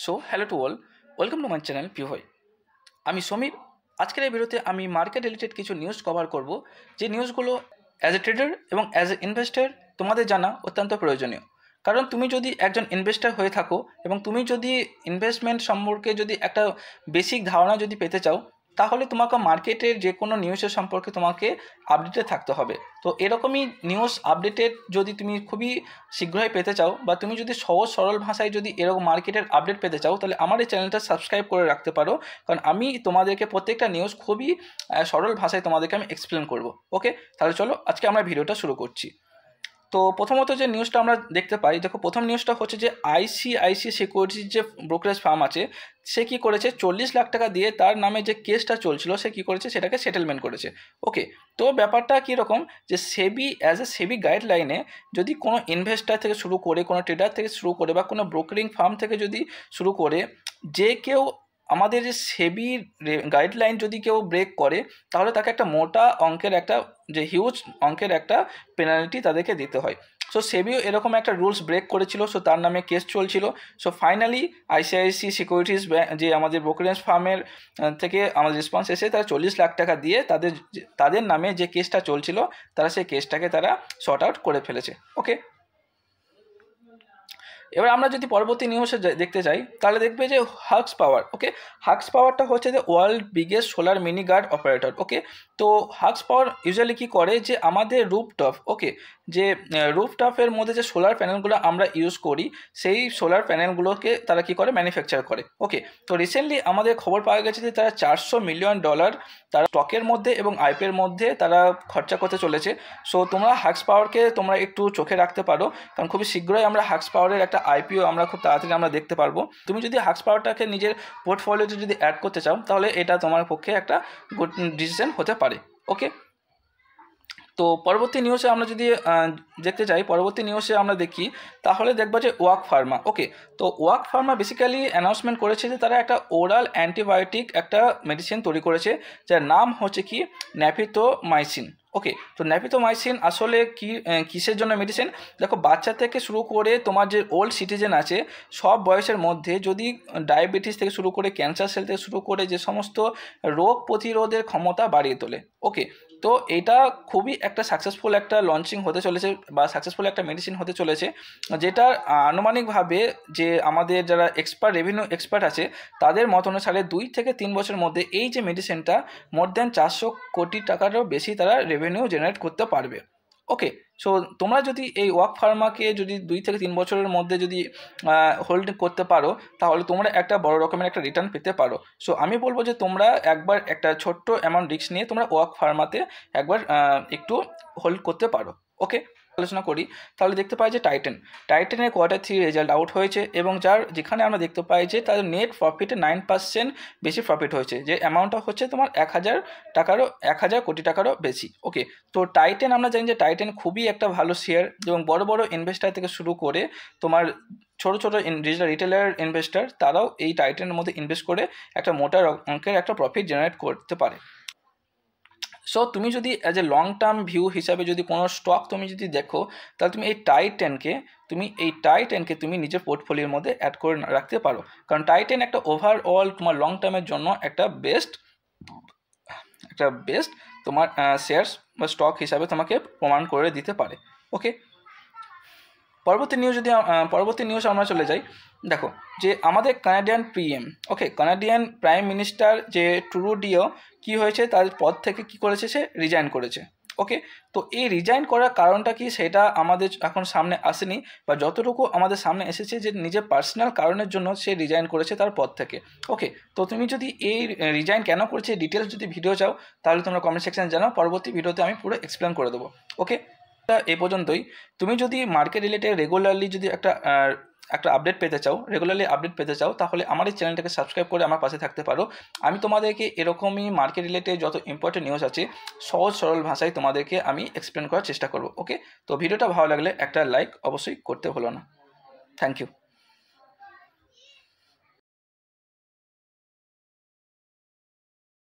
So hello to all, welcome to my channel পিউভাই। আমি সমীর। আজকের এই ভিডিওতে আমি মার্কেট রিলেটেড কিছু নিউজ কভার করব, যে নিউজগুলো অ্যাজ এ ট্রেডার এবং অ্যাজ এ ইনভেস্টার তোমাদের জানা অত্যন্ত প্রয়োজনীয়। কারণ তুমি যদি একজন ইনভেস্টার হয়ে থাকো এবং তুমি যদি ইনভেস্টমেন্ট সম্পর্কে যদি একটা বেসিক ধারণা যদি পেতে চাও, তাহলে তোমাকে মার্কেটের যে কোনো নিউজের সম্পর্কে তোমাকে আপডেটেড থাকতে হবে। তো এরকমই নিউজ আপডেটেড যদি তুমি খুবই শীঘ্রই পেতে চাও, বা তুমি যদি সহজ সরল ভাষায় যদি এরকম মার্কেটের আপডেট পেতে চাও, তাহলে আমার এই চ্যানেলটা সাবস্ক্রাইব করে রাখতে পারো। কারণ আমি তোমাদেরকে প্রত্যেকটা নিউজ খুবই সরল ভাষায় তোমাদেরকে আমি এক্সপ্লেন করব। ওকে, তাহলে চলো আজকে আমরা ভিডিওটা শুরু করছি। তো প্রথমত যে নিউজটা আমরা দেখতে পাই, দেখো প্রথম নিউজটা হচ্ছে যে আইসিআইসি সিকিউরিটির যে ব্রোকারেজ ফার্ম আছে, সে কী করেছে, 40 লাখ টাকা দিয়ে তার নামে যে কেসটা চলছিল সে কী করেছে, সেটাকে সেটেলমেন্ট করেছে। ওকে, তো ব্যাপারটা কীরকম, যে সেবি অ্যাজ এ সেবি গাইডলাইনে যদি কোনো ইনভেস্টার থেকে শুরু করে, কোনো ট্রেডার থেকে শুরু করে, বা কোনো ব্রোকারিং ফার্ম থেকে যদি শুরু করে, যে কেউ আমাদের যে সেবির গাইডলাইন যদি কেউ ব্রেক করে, তাহলে তাকে একটা মোটা অঙ্কের একটা যে হিউজ অঙ্কের একটা পেনাল্টি তাদেরকে দিতে হয়। সো সেবিও এরকম একটা রুলস ব্রেক করেছিল, সো তার নামে কেস চলছিল। সো ফাইনালি আইসিআইসি সিকিউরিটিজ যে আমাদের ব্রোকারেজ ফার্মের থেকে আমাদের রেসপন্স এসে তারা 40 লাখ টাকা দিয়ে তাদের নামে যে কেসটা চলছিল, তারা সেই কেসটাকে তারা শর্ট আউট করে ফেলেছে। ওকে, এবার আমরা যদি পরবর্তী নিউজে দেখতে চাই, তাহলে দেখবে যে হাক্স পাওয়ার। ওকে, হাক্স পাওয়ারটা হচ্ছে যে world biggest solar mini grid operator. Okay, তো হাক্স পাওয়ার ইউজুয়ালি কী করে, যে আমাদের রুফটপ, ওকে, যে রুফটপের মধ্যে যে সোলার প্যানেলগুলো আমরা ইউজ করি, সেই সোলার প্যানেলগুলোকে তারা কী করে, ম্যানুফ্যাকচার করে। ওকে, তো রিসেন্টলি আমাদের খবর পাওয়া গেছে যে তারা $400 মিলিয়ন তারা স্টকের মধ্যে এবং আইপিওর মধ্যে তারা খরচা করতে চলেছে। সো তোমরা হাক্স পাওয়ারকে তোমরা একটু চোখে রাখতে পারো, কারণ খুবই শীঘ্রই আমরা হাক্স পাওয়ারের একটা আইপিও আমরা খুব তাড়াতাড়ি আমরা দেখতে পারবো। তুমি যদি হাক্স পাওয়ারটাকে নিজের পোর্টফোলিওতে যদি অ্যাড করতে চাও, তাহলে এটা তোমার পক্ষে একটা গুড ডিসিশন হতে পারে। ওকে, তো পরবর্তী নিউজে আমরা যদি দেখতে চাই, পরবর্তী নিউজে আমরা দেখি, তাহলে দেখবো যে ওয়াক ফার্মা। ওকে, তো ওয়াক ফার্মা বেসিক্যালি অ্যানাউন্সমেন্ট করেছে যে তারা একটা ওরাল অ্যান্টিবায়োটিক একটা মেডিসিন তৈরি করেছে, যার নাম হচ্ছে কি ন্যাপিথোমাইসিন। ওকে, তো ন্যাপিথোমাইসিন আসলে কিসের জন্য মেডিসিন? দেখো, বাচ্চা থেকে শুরু করে তোমার যে ওল্ড সিটিজেন আছে, সব বয়সের মধ্যে যদি ডায়াবেটিস থেকে শুরু করে ক্যান্সার সেল থেকে শুরু করে যে সমস্ত রোগ প্রতিরোধের ক্ষমতা বাড়িয়ে তোলে। ওকে, তো এটা খুবই একটা সাকসেসফুল একটা লঞ্চিং হতে চলেছে, বা সাকসেসফুল একটা মেডিসিন হতে চলেছে, যেটার আনুমানিকভাবে যে আমাদের যারা রেভিনিউ এক্সপার্ট আছে, তাদের মত অনুসারে 2 থেকে 3 বছরের মধ্যে এই যে মেডিসিনটা মোর দ্যান 400 কোটি টাকারও বেশি তারা রেভিনিউ জেনারেট করতে পারবে। ওকে, সো তোমরা যদি এই ওয়াক ফার্মাকে যদি 2 থেকে 3 বছরের মধ্যে যদি হোল্ড করতে পারো, তাহলে তোমরা একটা বড় রকমের একটা রিটার্ন পেতে পারো। সো আমি বলবো যে তোমরা একবার একটা ছোট্ট অ্যামাউন্ট রিস্ক নিয়ে তোমরা ওয়াক ফার্মাতে একবার একটু হোল্ড করতে পারো। ওকে, আলোচনা করি, তাহলে দেখতে পাই যে টাইটেনের Q3 রেজাল্ট আউট হয়েছে, এবং যেখানে আমরা দেখতে পাই যে তাদের নেট প্রফিটে 9% বেশি প্রফিট হয়েছে, যে অ্যামাউন্টটা হচ্ছে তোমার 1000 কোটি টাকারও বেশি। ওকে, তো টাইটেন আমরা জানি যে টাইটেন খুবই একটা ভালো শেয়ার, এবং বড় বড় ইনভেস্টার থেকে শুরু করে তোমার ছোটো ছোটো রিটেলার ইনভেস্টার, তারাও এই টাইটেনের মধ্যে ইনভেস্ট করে একটা মোটা অঙ্কের একটা প্রফিট জেনারেট করতে পারে। সো তুমি যদি as a long term view হিসাবে যদি কোনো স্টক তুমি যদি দেখো, তাহলে তুমি এই টাইটেনকে তুমি নিজের পোর্টফোলিওর মধ্যে অ্যাড করে রাখতে পারো, কারণ টাইটেন একটা ওভারঅল তোমার লং টার্মের জন্য একটা বেস্ট তোমার শেয়ারস বা স্টক হিসাবে তোমাকে প্রমাণ করে দিতে পারে। ওকে, পরবর্তী নিউজ আমরা চলে যাই। দেখো, যে আমাদের কানাডিয়ান প্রাইম মিনিস্টার যে ট্রুডিও কি হয়েছে, তার পদ থেকে কি করেছে, সে রিজাইন করেছে। ওকে, তো এই রিজাইন করার কারণটা কি, সেটা আমাদের এখন সামনে আসেনি, বা যতটুকু আমাদের সামনে এসেছে যে নিজের পার্সোনাল কারণের জন্য সে রিজাইন করেছে তার পদ থেকে। ওকে, তো তুমি যদি এই রিজাইন কেন করেছে ডিটেলস যদি ভিডিও চাও, তাহলে তোমরা কমেন্ট সেকশনে জানাও, পরবর্তী ভিডিওতে আমি পুরো এক্সপ্লেন করে দেবো। ওকে, এই পর্যন্তই। তুমি যদি মার্কেট রিলেটেড রেগুলারলি যদি একটা আপডেট পেতে চাও, তাহলে আমার এই চ্যানেলটাকে সাবস্ক্রাইব করে আমার পাশে থাকতে পারো। আমি তোমাদেরকে এরকমই মার্কেট রিলেটেড যত ইম্পর্টেন্ট নিউজ আছে, সহজ সরল ভাষায় তোমাদেরকে আমি এক্সপ্লেন করার চেষ্টা করব। ওকে, তো ভিডিওটা ভালো লাগলে একটা লাইক অবশ্যই করতে ভুলো না। Thank you.